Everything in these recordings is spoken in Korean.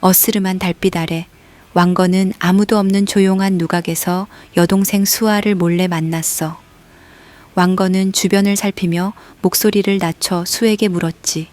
어스름한 달빛 아래 왕건은 아무도 없는 조용한 누각에서 여동생 수아를 몰래 만났어. 왕건은 주변을 살피며 목소리를 낮춰 수에게 물었지.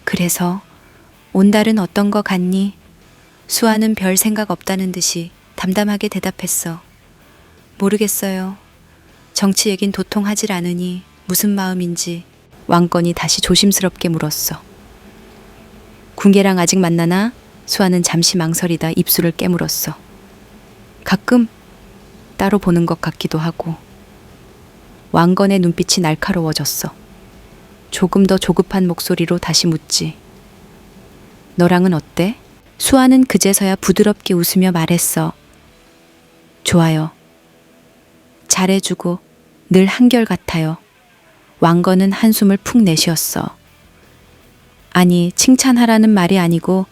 그래서 온달은 어떤 거 같니? 수아는 별 생각 없다는 듯이 담담하게 대답했어. 모르겠어요. 정치 얘긴 도통 하질 않으니 무슨 마음인지. 왕건이 다시 조심스럽게 물었어. 군계랑 아직 만나나? 수아는 잠시 망설이다 입술을 깨물었어. 가끔 따로 보는 것 같기도 하고. 왕건의 눈빛이 날카로워졌어. 조금 더 조급한 목소리로 다시 묻지. 너랑은 어때? 수아는 그제서야 부드럽게 웃으며 말했어. 좋아요. 잘해주고 늘 한결같아요. 왕건은 한숨을 푹 내쉬었어. 아니, 칭찬하라는 말이 아니고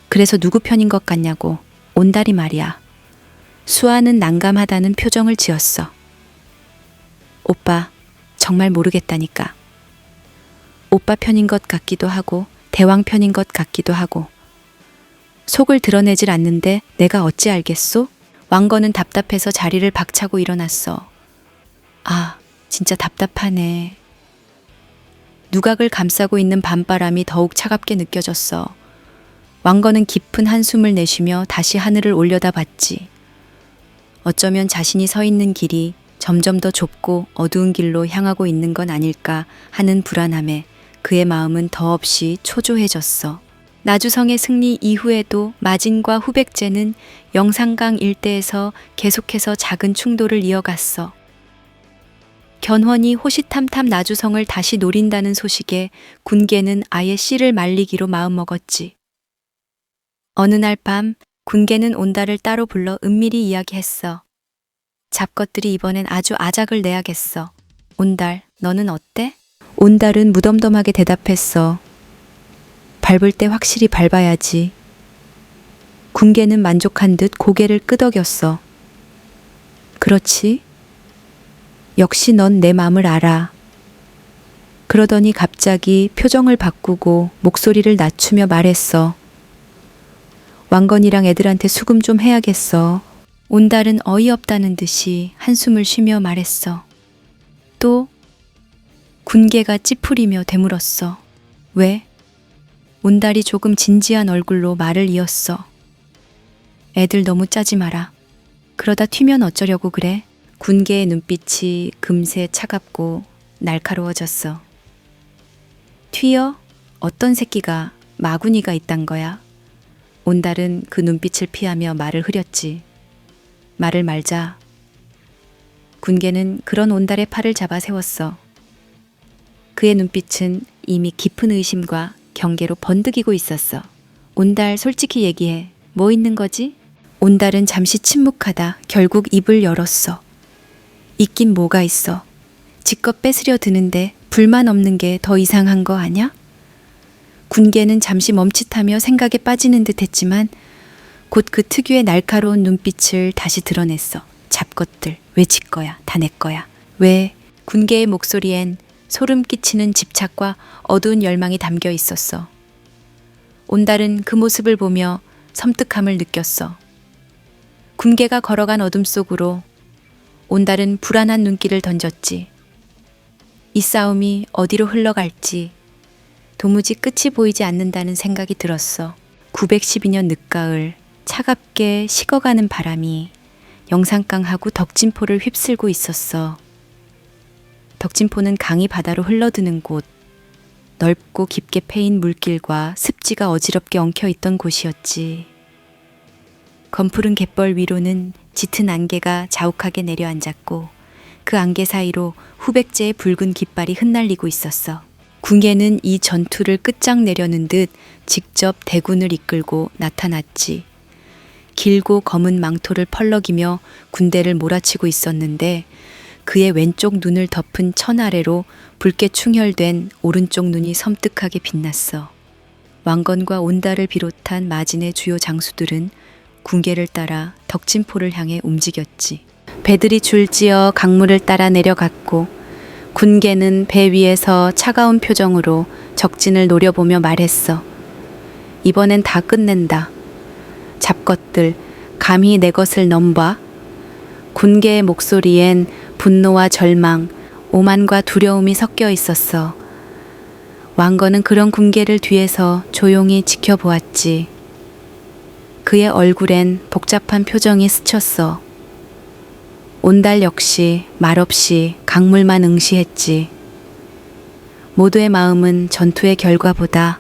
그래서 누구 편인 것 같냐고. 온달이 말이야. 수아는 난감하다는 표정을 지었어. 오빠, 정말 모르겠다니까. 오빠 편인 것 같기도 하고 대왕 편인 것 같기도 하고. 속을 드러내질 않는데 내가 어찌 알겠소? 왕건은 답답해서 자리를 박차고 일어났어. 아, 진짜 답답하네. 누각을 감싸고 있는 밤바람이 더욱 차갑게 느껴졌어. 왕건은 깊은 한숨을 내쉬며 다시 하늘을 올려다봤지. 어쩌면 자신이 서 있는 길이 점점 더 좁고 어두운 길로 향하고 있는 건 아닐까 하는 불안함에 그의 마음은 더없이 초조해졌어. 나주성의 승리 이후에도 마진과 후백제는 영산강 일대에서 계속해서 작은 충돌을 이어갔어. 견훤이 호시탐탐 나주성을 다시 노린다는 소식에 군계는 아예 씨를 말리기로 마음먹었지. 어느 날 밤 군계는 온달을 따로 불러 은밀히 이야기했어. 잡것들이 이번엔 아주 아작을 내야겠어. 온달, 너는 어때? 온달은 무덤덤하게 대답했어. 밟을 때 확실히 밟아야지. 군계는 만족한 듯 고개를 끄덕였어. 그렇지? 역시 넌 내 마음을 알아. 그러더니 갑자기 표정을 바꾸고 목소리를 낮추며 말했어. 왕건이랑 애들한테 수금 좀 해야겠어. 온달은 어이없다는 듯이 한숨을 쉬며 말했어. 또? 군계가 찌푸리며 되물었어. 왜? 온달이 조금 진지한 얼굴로 말을 이었어. 애들 너무 짜지 마라. 그러다 튀면 어쩌려고 그래? 군계의 눈빛이 금세 차갑고 날카로워졌어. 튀어? 어떤 새끼가 마구니가 있단 거야? 온달은 그 눈빛을 피하며 말을 흐렸지. 말을 말자. 군계는 그런 온달의 팔을 잡아 세웠어. 그의 눈빛은 이미 깊은 의심과 경계로 번득이고 있었어. 온달, 솔직히 얘기해. 뭐 있는 거지? 온달은 잠시 침묵하다 결국 입을 열었어. 있긴 뭐가 있어. 지껏 뺏으려 드는데 불만 없는 게 더 이상한 거 아냐? 군계는 잠시 멈칫하며 생각에 빠지는 듯 했지만 곧 그 특유의 날카로운 눈빛을 다시 드러냈어. 잡것들, 왜 지 거야? 다 내 거야. 왜? 군계의 목소리엔 소름 끼치는 집착과 어두운 열망이 담겨 있었어. 온달은 그 모습을 보며 섬뜩함을 느꼈어. 군계가 걸어간 어둠 속으로 온달은 불안한 눈길을 던졌지. 이 싸움이 어디로 흘러갈지 도무지 끝이 보이지 않는다는 생각이 들었어. 912년 늦가을 차갑게 식어가는 바람이 영산강하고 덕진포를 휩쓸고 있었어. 덕진포는 강이 바다로 흘러드는 곳, 넓고 깊게 패인 물길과 습지가 어지럽게 엉켜있던 곳이었지. 검푸른 갯벌 위로는 짙은 안개가 자욱하게 내려앉았고 그 안개 사이로 후백제의 붉은 깃발이 흩날리고 있었어. 군계는 이 전투를 끝장내려는 듯 직접 대군을 이끌고 나타났지. 길고 검은 망토를 펄럭이며 군대를 몰아치고 있었는데 그의 왼쪽 눈을 덮은 천 아래로 붉게 충혈된 오른쪽 눈이 섬뜩하게 빛났어. 왕건과 온달을 비롯한 마진의 주요 장수들은 군계를 따라 덕진포를 향해 움직였지. 배들이 줄지어 강물을 따라 내려갔고 군계는 배 위에서 차가운 표정으로 적진을 노려보며 말했어. 이번엔 다 끝낸다. 잡것들, 감히 내 것을 넘봐? 군계의 목소리엔 분노와 절망, 오만과 두려움이 섞여 있었어. 왕건은 그런 군계를 뒤에서 조용히 지켜보았지. 그의 얼굴엔 복잡한 표정이 스쳤어. 온달 역시 말없이 강물만 응시했지. 모두의 마음은 전투의 결과보다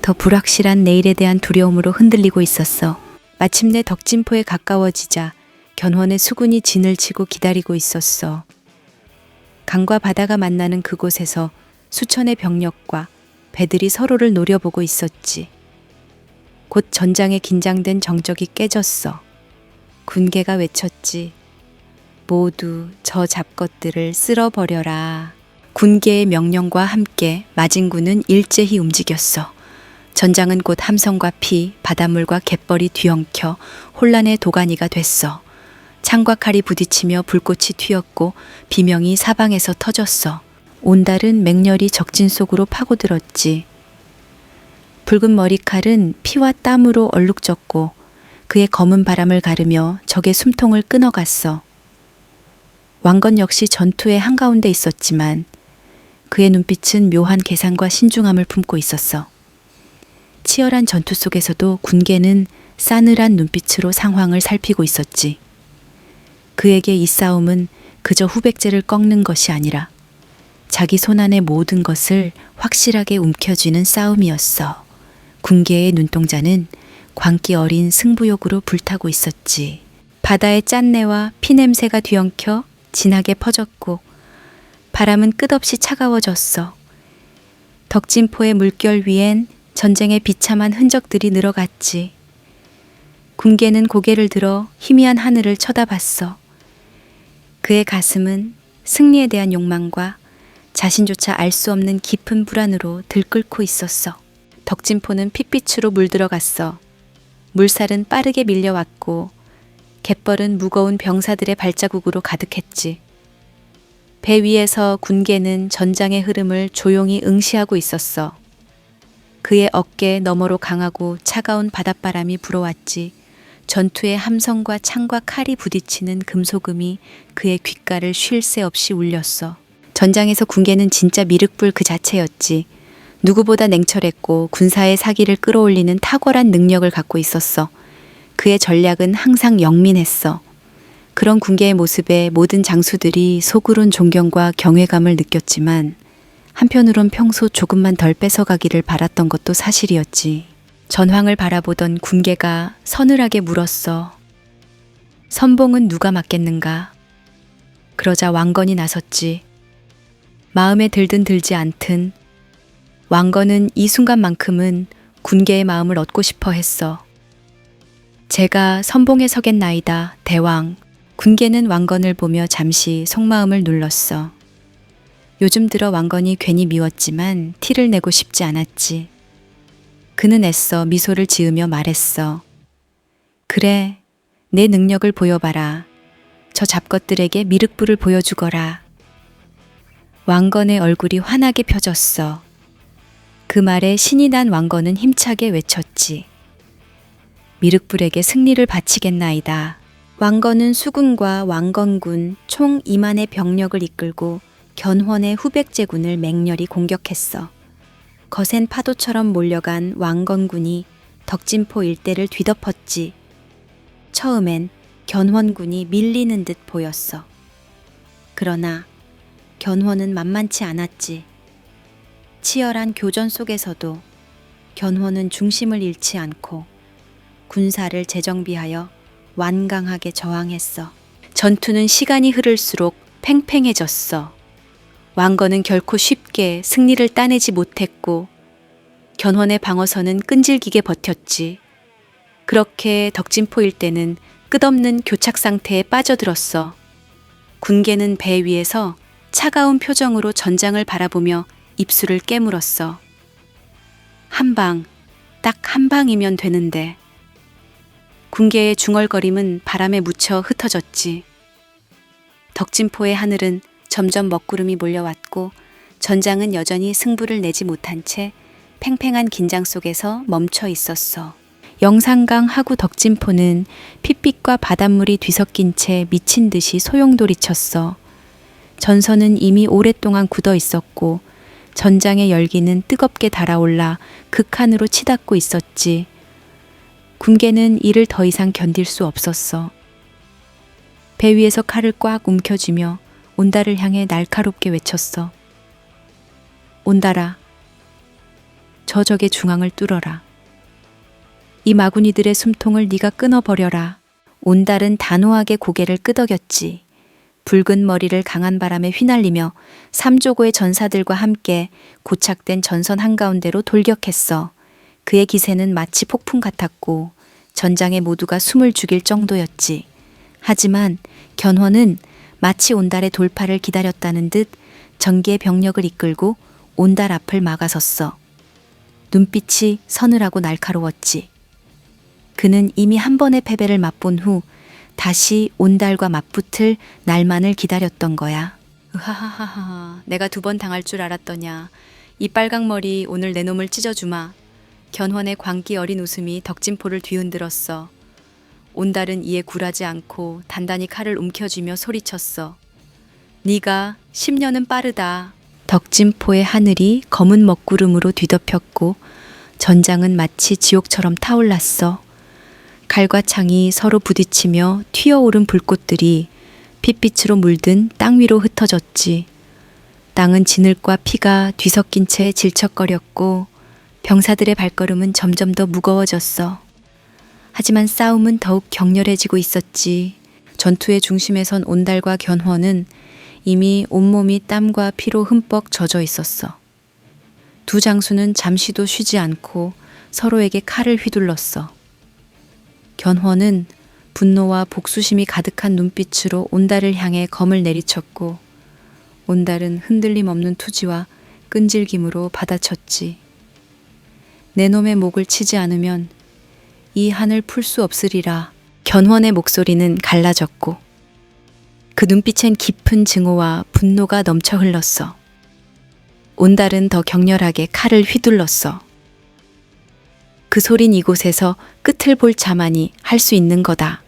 더 불확실한 내일에 대한 두려움으로 흔들리고 있었어. 마침내 덕진포에 가까워지자 견훤의 수군이 진을 치고 기다리고 있었어. 강과 바다가 만나는 그곳에서 수천의 병력과 배들이 서로를 노려보고 있었지. 곧 전장에 긴장된 정적이 깨졌어. 군계가 외쳤지. 모두 저 잡것들을 쓸어버려라. 군계의 명령과 함께 마진군은 일제히 움직였어. 전장은 곧 함성과 피, 바닷물과 갯벌이 뒤엉켜 혼란의 도가니가 됐어. 창과 칼이 부딪히며 불꽃이 튀었고 비명이 사방에서 터졌어. 온달은 맹렬히 적진 속으로 파고들었지. 붉은 머리칼은 피와 땀으로 얼룩졌고 그의 검은 바람을 가르며 적의 숨통을 끊어갔어. 왕건 역시 전투의 한가운데 있었지만 그의 눈빛은 묘한 계산과 신중함을 품고 있었어. 치열한 전투 속에서도 군계는 싸늘한 눈빛으로 상황을 살피고 있었지. 그에게 이 싸움은 그저 후백제를 꺾는 것이 아니라 자기 손안의 모든 것을 확실하게 움켜쥐는 싸움이었어. 군계의 눈동자는 광기 어린 승부욕으로 불타고 있었지. 바다의 짠내와 피냄새가 뒤엉켜 진하게 퍼졌고 바람은 끝없이 차가워졌어. 덕진포의 물결 위엔 전쟁의 비참한 흔적들이 늘어갔지. 군계는 고개를 들어 희미한 하늘을 쳐다봤어. 그의 가슴은 승리에 대한 욕망과 자신조차 알 수 없는 깊은 불안으로 들끓고 있었어. 덕진포는 핏빛으로 물들어갔어. 물살은 빠르게 밀려왔고 갯벌은 무거운 병사들의 발자국으로 가득했지. 배 위에서 군계는 전장의 흐름을 조용히 응시하고 있었어. 그의 어깨 너머로 강하고 차가운 바닷바람이 불어왔지. 전투의 함성과 창과 칼이 부딪히는 금소금이 그의 귓가를 쉴 새 없이 울렸어. 전장에서 군계는 진짜 미륵불 그 자체였지. 누구보다 냉철했고 군사의 사기를 끌어올리는 탁월한 능력을 갖고 있었어. 그의 전략은 항상 영민했어. 그런 군계의 모습에 모든 장수들이 속으론 존경과 경외감을 느꼈지만 한편으론 평소 조금만 덜 뺏어가기를 바랐던 것도 사실이었지. 전황을 바라보던 군계가 서늘하게 물었어. 선봉은 누가 맡겠는가? 그러자 왕건이 나섰지. 마음에 들든 들지 않든 왕건은 이 순간만큼은 군계의 마음을 얻고 싶어 했어. 제가 선봉에 서겠나이다, 대왕. 군계는 왕건을 보며 잠시 속마음을 눌렀어. 요즘 들어 왕건이 괜히 미웠지만 티를 내고 싶지 않았지. 그는 애써 미소를 지으며 말했어. 그래, 내 능력을 보여봐라. 저 잡것들에게 미륵불을 보여주거라. 왕건의 얼굴이 환하게 펴졌어. 그 말에 신이 난 왕건은 힘차게 외쳤지. 미륵불에게 승리를 바치겠나이다. 왕건은 수군과 왕건군 총 2만의 병력을 이끌고 견훤의 후백제군을 맹렬히 공격했어. 거센 파도처럼 몰려간 왕건군이 덕진포 일대를 뒤덮었지. 처음엔 견훤군이 밀리는 듯 보였어. 그러나 견훤은 만만치 않았지. 치열한 교전 속에서도 견훤은 중심을 잃지 않고 군사를 재정비하여 완강하게 저항했어. 전투는 시간이 흐를수록 팽팽해졌어. 왕건은 결코 쉽게 승리를 따내지 못했고 견훤의 방어선은 끈질기게 버텼지. 그렇게 덕진포 일대는 끝없는 교착 상태에 빠져들었어. 군계는 배 위에서 차가운 표정으로 전장을 바라보며 입술을 깨물었어. 한 방, 딱 한 방이면 되는데. 군계의 중얼거림은 바람에 묻혀 흩어졌지. 덕진포의 하늘은 점점 먹구름이 몰려왔고 전장은 여전히 승부를 내지 못한 채 팽팽한 긴장 속에서 멈춰 있었어. 영산강 하구 덕진포는 핏빛과 바닷물이 뒤섞인 채 미친 듯이 소용돌이쳤어. 전선은 이미 오랫동안 굳어 있었고 전장의 열기는 뜨겁게 달아올라 극한으로 치닫고 있었지. 군계는 이를 더 이상 견딜 수 없었어. 배 위에서 칼을 꽉 움켜쥐며 온달을 향해 날카롭게 외쳤어. 온달아, 저 적의 중앙을 뚫어라. 이 마구니들의 숨통을 네가 끊어버려라. 온달은 단호하게 고개를 끄덕였지. 붉은 머리를 강한 바람에 휘날리며 삼조고의 전사들과 함께 고착된 전선 한가운데로 돌격했어. 그의 기세는 마치 폭풍 같았고 전장의 모두가 숨을 죽일 정도였지. 하지만 견훤은 마치 온달의 돌파를 기다렸다는 듯 전기의 병력을 이끌고 온달 앞을 막아섰어. 눈빛이 서늘하고 날카로웠지. 그는 이미 한 번의 패배를 맛본 후 다시 온달과 맞붙을 날만을 기다렸던 거야. 으하하하하, 내가 2번 당할 줄 알았더냐. 이 빨강머리 오늘 내 놈을 찢어주마. 견훤의 광기 어린 웃음이 덕진포를 뒤흔들었어. 온달은 이에 굴하지 않고 단단히 칼을 움켜쥐며 소리쳤어. 네가 10년은 빠르다. 덕진포의 하늘이 검은 먹구름으로 뒤덮였고 전장은 마치 지옥처럼 타올랐어. 칼과 창이 서로 부딪히며 튀어오른 불꽃들이 핏빛으로 물든 땅 위로 흩어졌지. 땅은 진흙과 피가 뒤섞인 채 질척거렸고 병사들의 발걸음은 점점 더 무거워졌어. 하지만 싸움은 더욱 격렬해지고 있었지. 전투의 중심에 선 온달과 견훤은 이미 온몸이 땀과 피로 흠뻑 젖어 있었어. 두 장수는 잠시도 쉬지 않고 서로에게 칼을 휘둘렀어. 견훤은 분노와 복수심이 가득한 눈빛으로 온달을 향해 검을 내리쳤고 온달은 흔들림 없는 투지와 끈질김으로 받아쳤지. 내 놈의 목을 치지 않으면 이 한을 풀 수 없으리라. 견훤의 목소리는 갈라졌고 그 눈빛엔 깊은 증오와 분노가 넘쳐 흘렀어. 온달은 더 격렬하게 칼을 휘둘렀어. 그 소린 이곳에서 끝을 볼 자만이 할 수 있는 거다.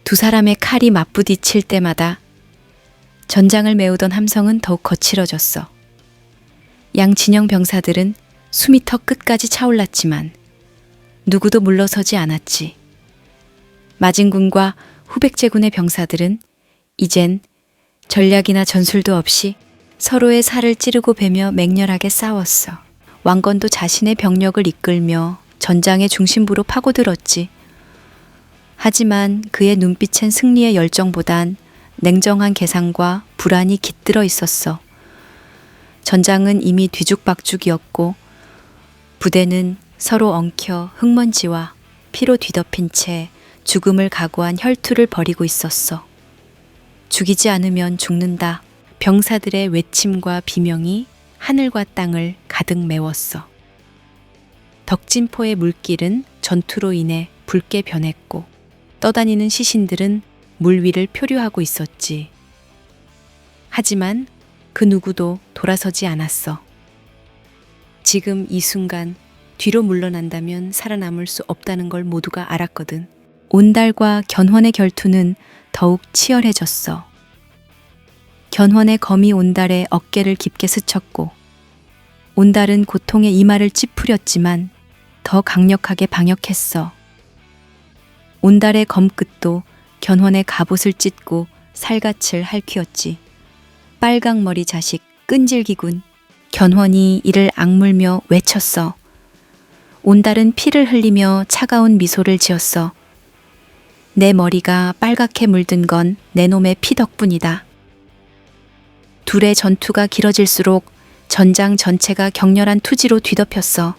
두 사람의 칼이 맞부딪힐 때마다 전장을 메우던 함성은 더욱 거칠어졌어. 양 진영 병사들은 숨이 턱 끝까지 차올랐지만 누구도 물러서지 않았지. 마진군과 후백제군의 병사들은 이젠 전략이나 전술도 없이 서로의 살을 찌르고 베며 맹렬하게 싸웠어. 왕건도 자신의 병력을 이끌며 전장의 중심부로 파고들었지. 하지만 그의 눈빛엔 승리의 열정보단 냉정한 계산과 불안이 깃들어 있었어. 전장은 이미 뒤죽박죽이었고 부대는 서로 엉켜 흙먼지와 피로 뒤덮인 채 죽음을 각오한 혈투를 벌이고 있었어. 죽이지 않으면 죽는다. 병사들의 외침과 비명이 하늘과 땅을 가득 메웠어. 덕진포의 물길은 전투로 인해 붉게 변했고 떠다니는 시신들은 물 위를 표류하고 있었지. 하지만 그 누구도 돌아서지 않았어. 지금 이 순간 뒤로 물러난다면 살아남을 수 없다는 걸 모두가 알았거든. 온달과 견훤의 결투는 더욱 치열해졌어. 견훤의 검이 온달의 어깨를 깊게 스쳤고 온달은 고통의 이마를 찌푸렸지만 더 강력하게 방역했어. 온달의 검끝도 견훤의 갑옷을 찢고 살갗을 핥히었지. 빨강머리 자식 끈질기군. 견훤이 이를 악물며 외쳤어. 온달은 피를 흘리며 차가운 미소를 지었어. 내 머리가 빨갛게 물든 건 내 놈의 피 덕분이다. 둘의 전투가 길어질수록 전장 전체가 격렬한 투지로 뒤덮였어.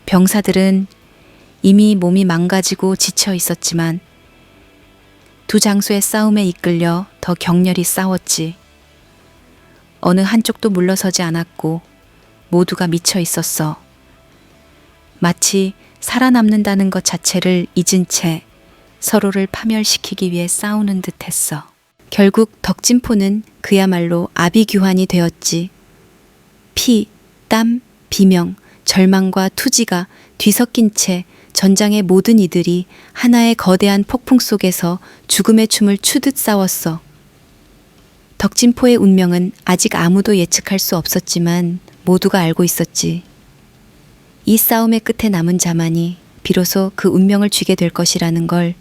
병사들은 이미 몸이 망가지고 지쳐 있었지만 두 장수의 싸움에 이끌려 더 격렬히 싸웠지. 어느 한쪽도 물러서지 않았고 모두가 미쳐 있었어. 마치 살아남는다는 것 자체를 잊은 채 서로를 파멸시키기 위해 싸우는 듯했어. 결국 덕진포는 그야말로 아비규환이 되었지. 피, 땀, 비명, 절망과 투지가 뒤섞인 채 전장의 모든 이들이 하나의 거대한 폭풍 속에서 죽음의 춤을 추듯 싸웠어. 덕진포의 운명은 아직 아무도 예측할 수 없었지만 모두가 알고 있었지. 이 싸움의 끝에 남은 자만이 비로소 그 운명을 쥐게 될 것이라는 걸